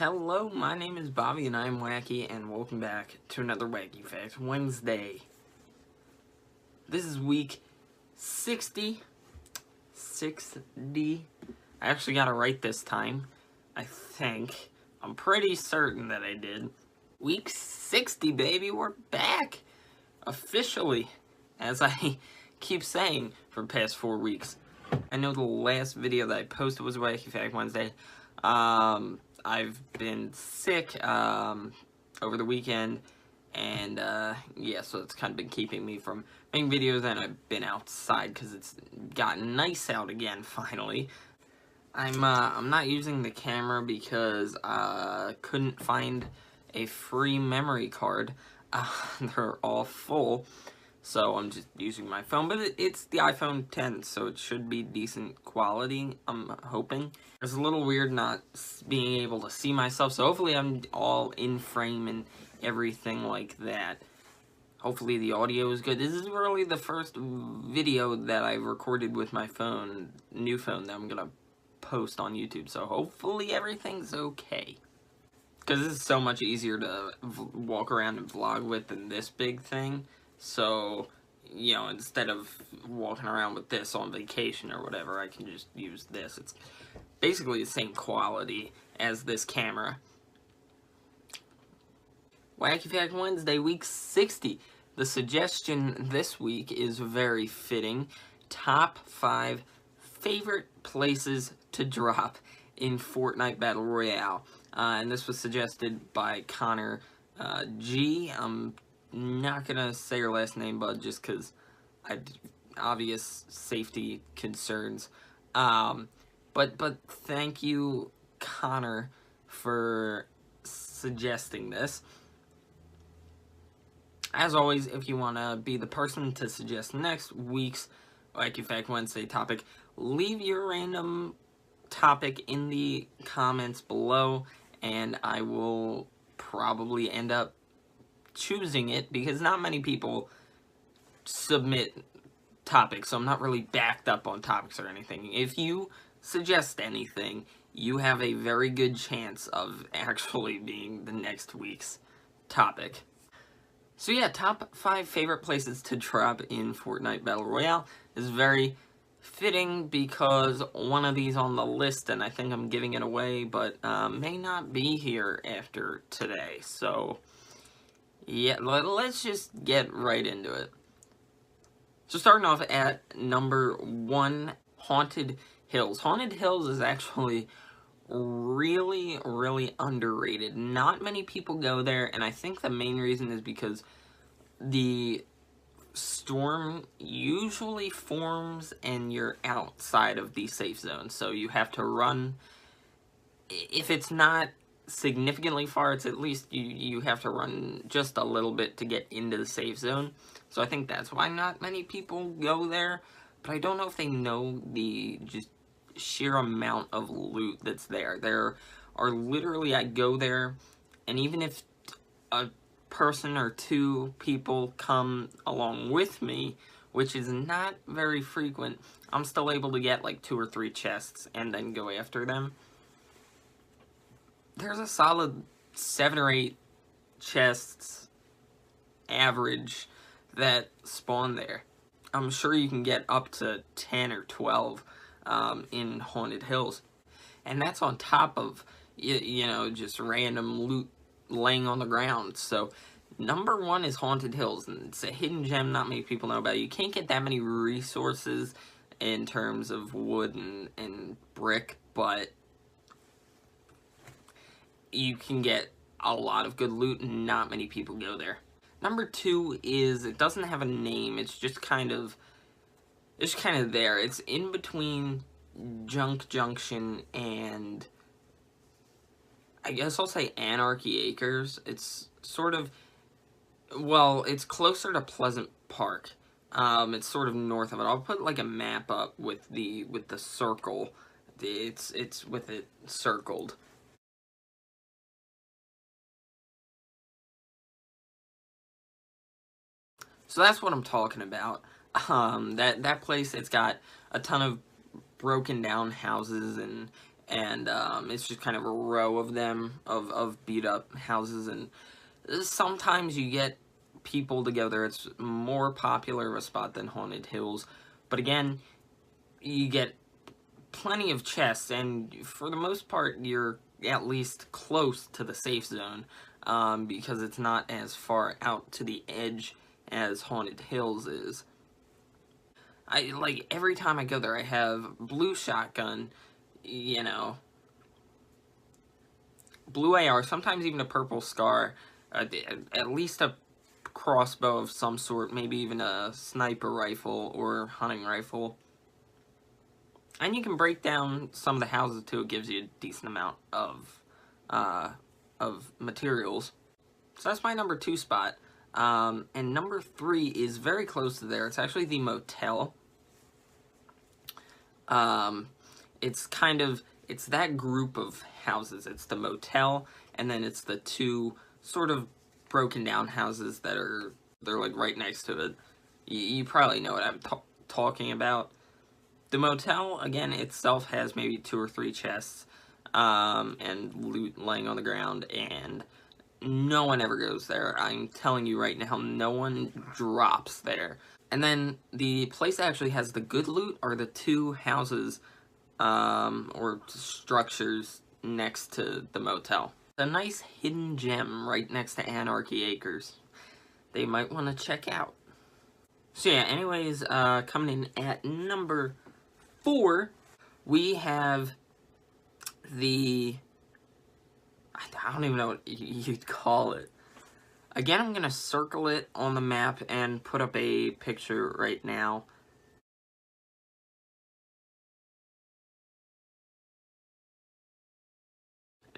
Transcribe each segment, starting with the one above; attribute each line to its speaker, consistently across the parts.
Speaker 1: Hello, my name is Bobby and I am Wacky, and welcome back to another Wacky Facts Wednesday. This is week 60. I actually got it right this time. I think. I'm pretty certain that I did. Week 60, baby. We're back. Officially. As I keep saying for the past 4 weeks. I know the last video that I posted was Wacky Fact Wednesday. I've been sick over the weekend, and yeah, so it's kind of been keeping me from making videos, and I've been outside because it's gotten nice out again finally. I'm not using the camera because I couldn't find a free memory card. They're all full. So I'm just using my phone, but it's the iPhone 10, so it should be decent quality, I'm hoping. It's a little weird not being able to see myself, so hopefully I'm all in frame and everything like that. Hopefully the audio is good. This is really the first video that I recorded with my phone, new phone, that I'm gonna post on YouTube, so hopefully everything's okay. Because this is so much easier to walk around and vlog with than this big thing. So, you know, instead of walking around with this on vacation or whatever, I can just use this. It's basically the same quality as this camera. Wacky Fact Wednesday, week 60. The suggestion this week is very fitting. Top 5 favorite places to drop in Fortnite Battle Royale. And this was suggested by Connor G. I'm not gonna say her last name, but just because obvious safety concerns. But thank you, Connor, for suggesting this. As always, if you want to be the person to suggest next week's Wacky Fact Wednesday topic, leave your random topic in the comments below, and I will probably end up choosing it because not many people submit topics, so I'm not really backed up on topics or anything. If you suggest anything, you have a very good chance of actually being the next week's topic. So yeah, top 5 favorite places to drop in Fortnite Battle Royale is very fitting because one of these on the list, and I think I'm giving it away, but may not be here after today. So yeah, let's just get right into it. So starting off at number 1, Haunted Hills. Haunted Hills is actually really underrated. Not many people go there, and I think the main reason is because the storm usually forms and you're outside of the safe zone, so you have to run. If it's not significantly far, it's at least you have to run just a little bit to get into the safe zone. So I think that's why not many people go there, but I don't know if they know the just sheer amount of loot that's there. There are literally, I go there, and even if a person or 2 people come along with me, which is not very frequent, I'm still able to get like 2 or 3 chests and then go after them. There's a solid 7 or 8 chests average that spawn there. I'm sure you can get up to 10 or 12 in Haunted Hills. And that's on top of, you know, just random loot laying on the ground. So number 1 is Haunted Hills, and it's a hidden gem not many people know about. You can't get that many resources in terms of wood and brick, but you can get a lot of good loot, and not many people go there. Number 2 is, it doesn't have a name, it's just kind of there. It's in between Junk Junction and, I guess I'll say, Anarchy Acres. It's sort of, well, it's closer to Pleasant Park. It's sort of north of it. I'll put like a map up with the circle. It's with it circled. So that's what I'm talking about. That place, it's got a ton of broken down houses and and it's just kind of a row of them, of beat up houses, and sometimes you get people together. It's more popular of a spot than Haunted Hills, but again, you get plenty of chests, and for the most part, you're at least close to the safe zone, because it's not as far out to the edge as Haunted Hills is. Like, every time I go there, I have blue shotgun, you know, blue AR, sometimes even a purple scar, at least a crossbow of some sort, maybe even a sniper rifle or hunting rifle. And you can break down some of the houses too. It gives you a decent amount of materials. So that's my number 2 spot. And number 3 is very close to there. It's actually the motel. It's that group of houses. It's the motel, and then it's the 2 sort of broken down houses that they're like right next to it. You probably know what I'm talking about. The motel, again, itself has maybe 2 or 3 chests, and loot laying on the ground, and no one ever goes there. I'm telling you right now, no one drops there. And then the place that actually has the good loot are the 2 houses, or structures next to the motel. A nice hidden gem right next to Anarchy Acres. They might want to check out. So yeah, anyways, coming in at number 4, we have the, I don't even know what you'd call it. Again, I'm going to circle it on the map and put up a picture right now.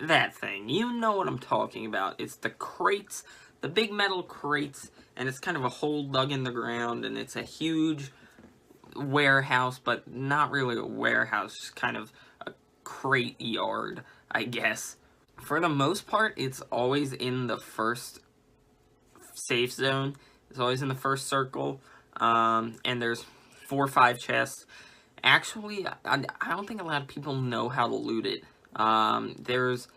Speaker 1: That thing, you know what I'm talking about. It's the crates, the big metal crates, and it's kind of a hole dug in the ground, and it's a huge warehouse, but not really a warehouse, just kind of a crate yard, I guess. For the most part, it's always in the first safe zone. It's always in the first circle, and there's 4 or 5 chests. Actually, I don't think a lot of people know how to loot it. There's,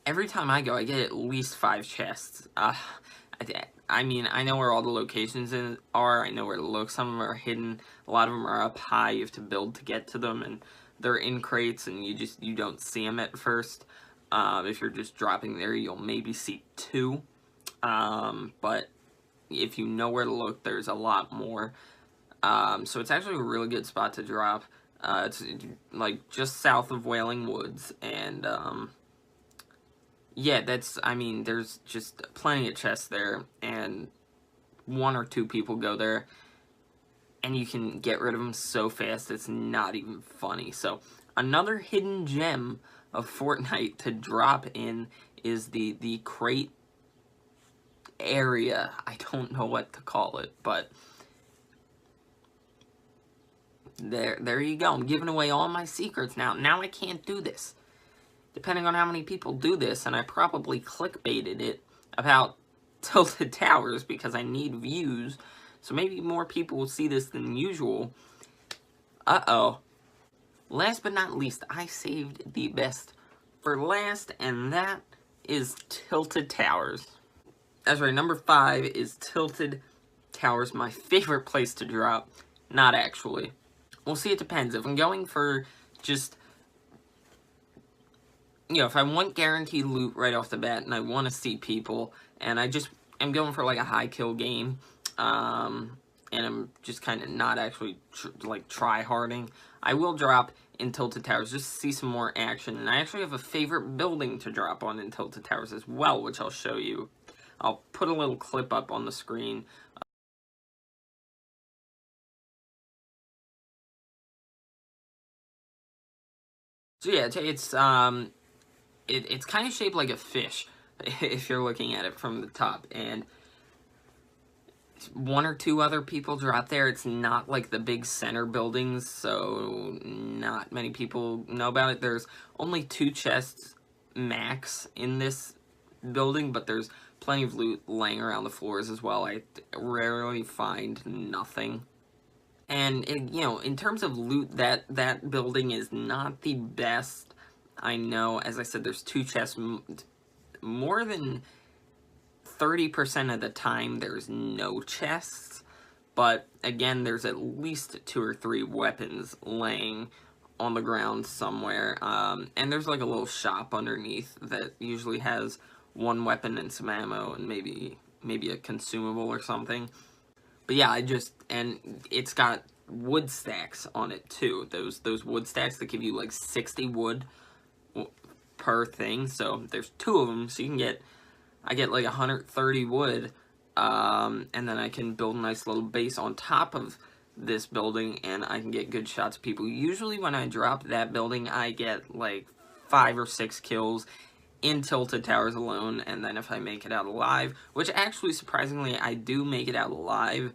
Speaker 1: every time I go, I get at least 5 chests. I mean, I know where all the locations are, I know where to look. Some of them are hidden, a lot of them are up high, you have to build to get to them, and they're in crates, and you don't see them at first. If you're just dropping there, you'll maybe see 2. But if you know where to look, there's a lot more. So it's actually a really good spot to drop. It's like just south of Wailing Woods, and yeah, I mean, there's just plenty of chests there, and 1 or 2 people go there, and you can get rid of them so fast, it's not even funny. So, another hidden gem of Fortnite to drop in is the crate area. I don't know what to call it, but there you go. I'm giving away all my secrets now. Now I can't do this. Depending on how many people do this, and I probably clickbaited it about Tilted Towers because I need views, so maybe more people will see this than usual. Uh-oh. Last but not least, I saved the best for last, and that is Tilted Towers. That's right, number 5 is Tilted Towers, my favorite place to drop. Not actually. We'll see, it depends. If I'm going for just, you know, if I want guaranteed loot right off the bat, and I want to see people, and I just am going for like a high kill game, and I'm just kind of not actually try-harding, I will drop in Tilted Towers just to see some more action. And I actually have a favorite building to drop on in Tilted Towers as well, which I'll show you. I'll put a little clip up on the screen. So yeah, it's kind of shaped like a fish if you're looking at it from the top, and 1 or 2 other people drop there. It's not like the big center buildings, so not many people know about it. There's only 2 chests max in this building, but there's plenty of loot laying around the floors as well. I rarely find nothing. And, you know, in terms of loot, that building is not the best. I know, as I said, there's 2 chests. More than 30% of the time, there's no chests. But, again, there's at least 2 or 3 weapons laying on the ground somewhere. And there's like a little shop underneath that usually has 1 weapon and some ammo and maybe a consumable or something. But yeah, and it's got wood stacks on it too. Those wood stacks that give you like 60 wood per thing. So there's 2 of them, so I get like 130 wood, and then I can build a nice little base on top of this building, and I can get good shots of people. Usually when I drop that building, I get like 5 or 6 kills in Tilted Towers alone, and then if I make it out alive, which actually, surprisingly, I do make it out alive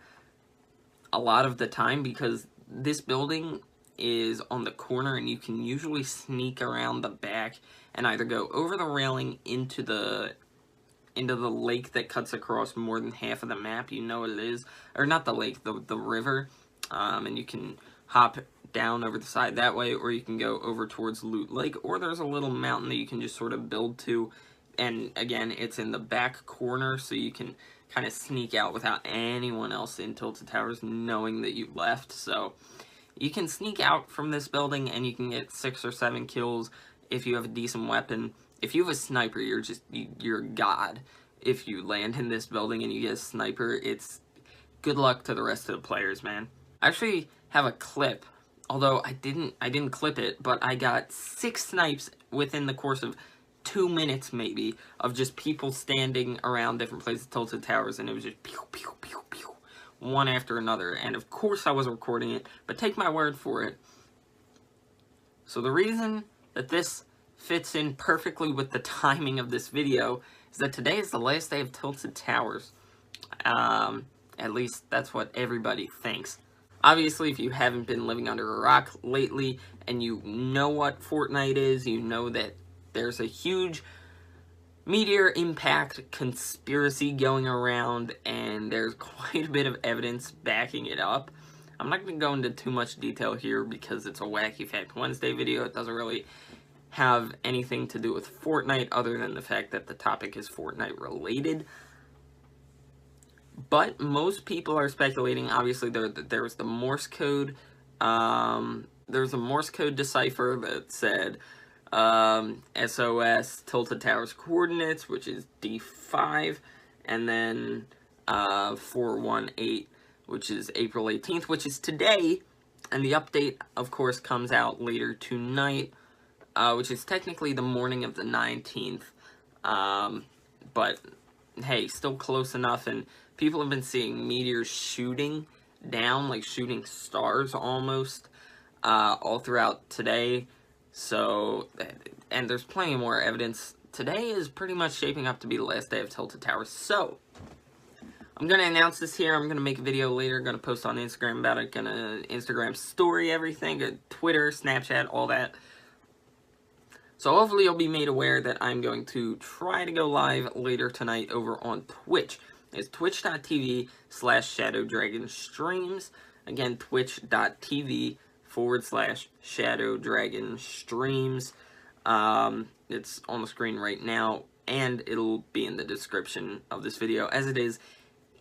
Speaker 1: a lot of the time, because this building is on the corner, and you can usually sneak around the back and either go over the railing into the lake that cuts across more than half of the map, you know what it is, or not the lake, the river, and you can hop down over the side that way, or you can go over towards Loot Lake, or there's a little mountain that you can just sort of build to, and again, it's in the back corner, so you can kind of sneak out without anyone else in Tilted Towers knowing that you left. So you can sneak out from this building and you can get 6 or 7 kills if you have a decent weapon. If you have a sniper, you're God. If you land in this building and you get a sniper, it's good luck to the rest of the players, man. I actually have a clip, although I didn't clip it, but I got 6 snipes within the course of 2 minutes, maybe, of just people standing around different places, Tilted Towers, and it was just pew, pew, pew, pew, one after another. And of course I was recording it, but take my word for it. So the reason that this fits in perfectly with the timing of this video is that today is the last day of Tilted Towers. At least that's what everybody thinks. Obviously, if you haven't been living under a rock lately, and you know what Fortnite is, you know that there's a huge meteor impact conspiracy going around, and there's quite a bit of evidence backing it up. I'm not going to go into too much detail here because it's a Wacky Fact Wednesday video. It doesn't really have anything to do with Fortnite other than the fact that the topic is Fortnite related. But most people are speculating. Obviously, there was the Morse code. There's a Morse code decipher that said SOS Tilted Towers coordinates, which is D5, and then 418, which is April 18th, which is today, and the update, of course, comes out later tonight, which is technically the morning of the 19th, but hey, still close enough, and people have been seeing meteors shooting down, like shooting stars almost, all throughout today. So, and there's plenty more evidence. Today is pretty much shaping up to be the last day of Tilted Towers. So, I'm going to announce this here. I'm going to make a video later. Going to post on Instagram about it. Going to Instagram story everything. Twitter, Snapchat, all that. So, hopefully you'll be made aware that I'm going to try to go live later tonight over on Twitch. It's twitch.tv/ShadowDragon streams. Again, twitch.tv/ShadowDragon streams. It's on the screen right now, and it'll be in the description of this video, as it is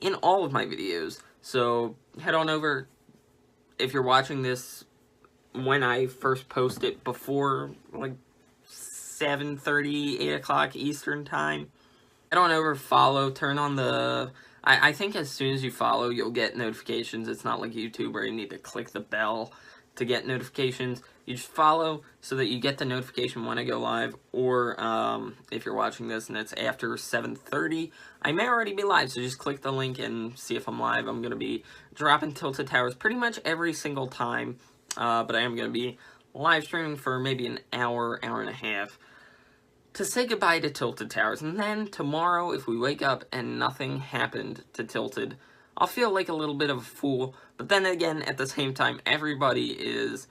Speaker 1: in all of my videos. So head on over. If you're watching this when I first post it, before like 7:30, 8 o'clock Eastern time, head on over, follow, turn on the... I think as soon as you follow, you'll get notifications. It's not like YouTube where you need to click the bell to get notifications. You just follow so that you get the notification when I go live, or if you're watching this and it's after 7:30, I may already be live, so just click the link and see if I'm live. I'm going to be dropping Tilted Towers pretty much every single time, but I am going to be live streaming for maybe an hour, hour and a half to say goodbye to Tilted Towers. And then tomorrow, if we wake up and nothing happened to Tilted, I'll feel like a little bit of a fool. But then again, at the same time, everybody is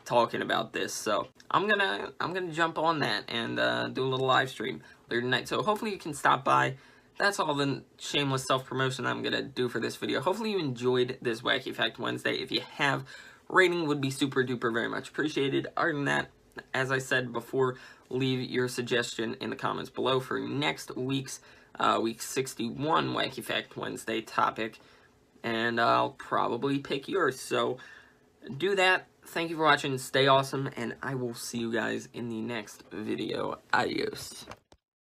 Speaker 1: talking about this, so I'm gonna jump on that and do a little live stream later tonight. So hopefully you can stop by, that's all the shameless self-promotion I'm going to do for this video. Hopefully you enjoyed this Wacky Fact Wednesday. If you have, rating would be super duper very much appreciated. Other than that, as I said before, leave your suggestion in the comments below for next week's week 61 Wacky Fact Wednesday topic, and I'll probably pick yours. So do that. Thank you for watching. Stay awesome, and I will see you guys in the next video. Adios.